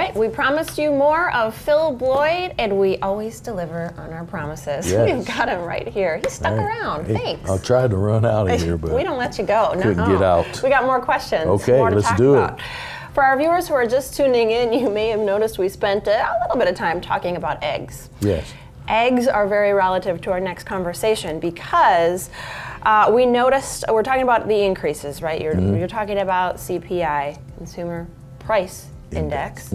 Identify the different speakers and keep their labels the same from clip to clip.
Speaker 1: right, we promised you more of Phil Bloyd, and we always deliver on our promises.
Speaker 2: Yes.
Speaker 1: We've got him right here. He stuck around.
Speaker 2: Hey,
Speaker 1: Thanks.
Speaker 2: I'll try to run out of here, but
Speaker 1: we don't let you go.
Speaker 2: couldn't get out.
Speaker 1: We got more questions.
Speaker 2: Okay,
Speaker 1: more to
Speaker 2: let's
Speaker 1: talk
Speaker 2: do
Speaker 1: about.
Speaker 2: it.
Speaker 1: For our viewers who are just tuning in, you may have noticed we spent a little bit of time talking about eggs.
Speaker 2: Yes.
Speaker 1: Eggs are very relative to our next conversation because we noticed, we're talking about the increases, right? You're talking about CPI, Consumer Price Index.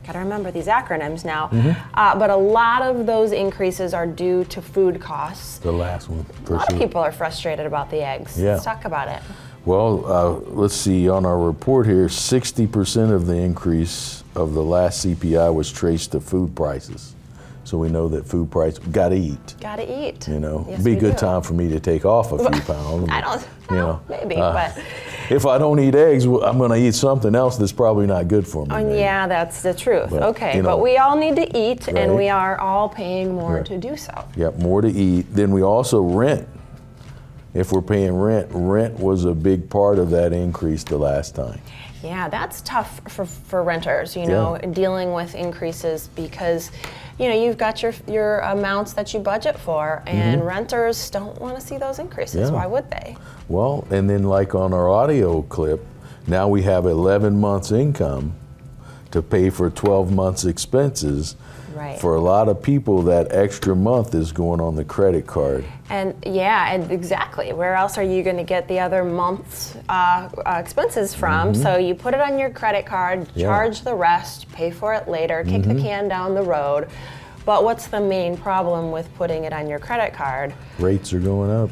Speaker 1: Got to remember these acronyms now. But a lot of those increases are due to food costs.
Speaker 2: The last one, for
Speaker 1: A lot
Speaker 2: sure.
Speaker 1: of people are frustrated about the eggs.
Speaker 2: Yeah.
Speaker 1: Let's talk about it.
Speaker 2: Well, let's see, on our report here, 60% of the increase of the last CPI was traced to food prices. So we know that food price, gotta eat.
Speaker 1: Gotta eat.
Speaker 2: You know,
Speaker 1: Yes,
Speaker 2: be a
Speaker 1: we
Speaker 2: good
Speaker 1: do.
Speaker 2: time for me to take off a few pounds.
Speaker 1: I don't
Speaker 2: you
Speaker 1: know,
Speaker 2: know,
Speaker 1: maybe, but.
Speaker 2: If I don't eat eggs, well, I'm gonna eat something else that's probably not good for me. maybe.
Speaker 1: Yeah, that's the truth.
Speaker 2: But,
Speaker 1: okay,
Speaker 2: you know,
Speaker 1: but we all need to eat, and
Speaker 2: right.
Speaker 1: we are all paying more
Speaker 2: Right.
Speaker 1: to do so.
Speaker 2: Yep, more to eat. Then we also rent. If we're paying rent, rent was a big part of that increase the last time.
Speaker 1: Yeah, that's tough for renters, you know, dealing with increases because, you know, you've got your amounts that you budget for, and renters don't want to see those increases.
Speaker 2: Yeah.
Speaker 1: Why would they?
Speaker 2: Well, and then like on our audio clip, now we have 11 months income to pay for 12 months expenses.
Speaker 1: Right.
Speaker 2: For a lot of people, that extra month is going on the credit card.
Speaker 1: And yeah, and exactly. Where else are you going to get the other month's expenses from? So you put it on your credit card, charge the rest, pay for it later, kick the can down the road. But what's the main problem with putting it on your credit card?
Speaker 2: Rates are going up.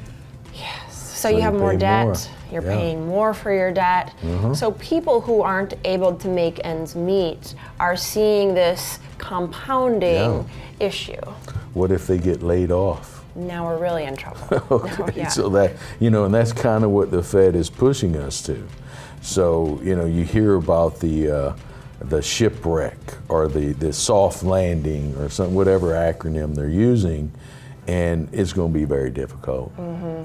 Speaker 1: So you have more
Speaker 2: pay
Speaker 1: debt,
Speaker 2: more.
Speaker 1: you're
Speaker 2: Yeah.
Speaker 1: paying more for your debt. So people who aren't able to make ends meet are seeing this compounding issue.
Speaker 2: What if they get laid off?
Speaker 1: Now we're really in trouble.
Speaker 2: Okay, so that, you know, and that's kind of what the Fed is pushing us to. So, you know, you hear about the shipwreck or the soft landing or some whatever acronym they're using, and it's going to be very difficult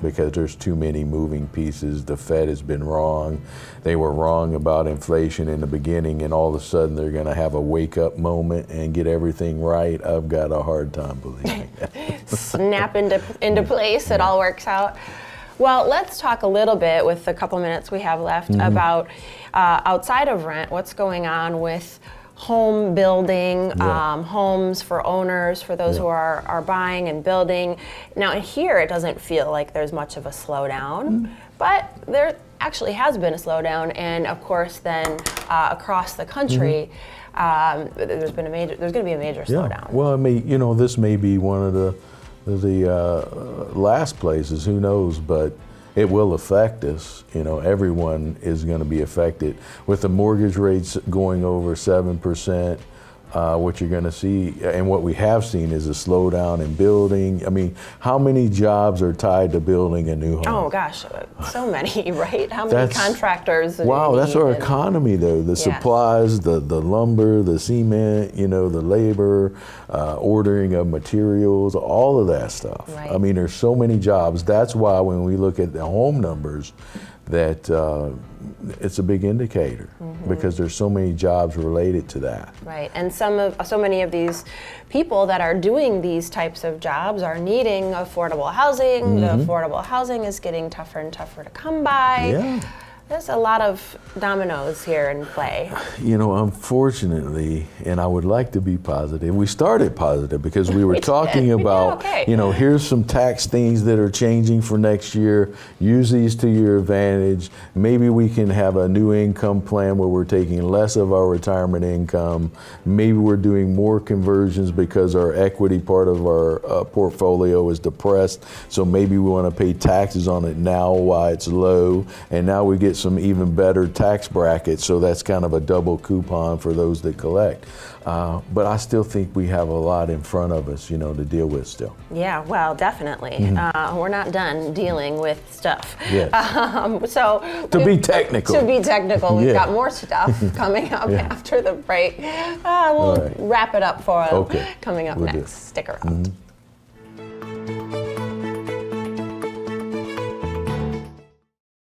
Speaker 2: because there's too many moving pieces. The Fed has been wrong. They were wrong about inflation in the beginning, and all of a sudden they're going to have a wake-up moment and get everything right. I've got a hard time believing that.
Speaker 1: Snap into place, it all works out. Well, let's talk a little bit with the couple minutes we have left about outside of rent, what's going on with home building, homes for owners, for those who are buying and building. Now here it doesn't feel like there's much of a slowdown, but there actually has been a slowdown, and of course then across the country there's going to be a major slowdown.
Speaker 2: Well, I mean, you know, this may be one of the last places, who knows, but it will affect us. You know, everyone is going to be affected. With the mortgage rates going over 7%, what you're going to see, and what we have seen, is a slowdown in building. I mean, how many jobs are tied to building a new home?
Speaker 1: Oh gosh, so many, right? How many contractors?
Speaker 2: Wow, that's our economy though. The supplies, the lumber, the cement, you know, the labor, ordering of materials, all of that stuff.
Speaker 1: Right.
Speaker 2: I mean, there's so many jobs. That's why when we look at the home numbers, that it's a big indicator because there's so many jobs related to that.
Speaker 1: Right, and so many of these people that are doing these types of jobs are needing affordable housing. The affordable housing is getting tougher and tougher to come by.
Speaker 2: Yeah.
Speaker 1: There's a lot of dominoes here in play.
Speaker 2: You know, unfortunately, and I would like to be positive, we started positive because we were talking about, you know, here's some tax things that are changing for next year. Use these to your advantage. Maybe we can have a new income plan where we're taking less of our retirement income. Maybe we're doing more conversions because our equity part of our portfolio is depressed. So maybe we want to pay taxes on it now while it's low. And now we get some even better tax brackets, so that's kind of a double coupon for those that collect. But I still think we have a lot in front of us, you know, to deal with still.
Speaker 1: Yeah, well, definitely. We're not done dealing with stuff.
Speaker 2: Yes. To be technical,
Speaker 1: we've got more stuff coming up after the break. We'll wrap it up for coming up next. Stick around.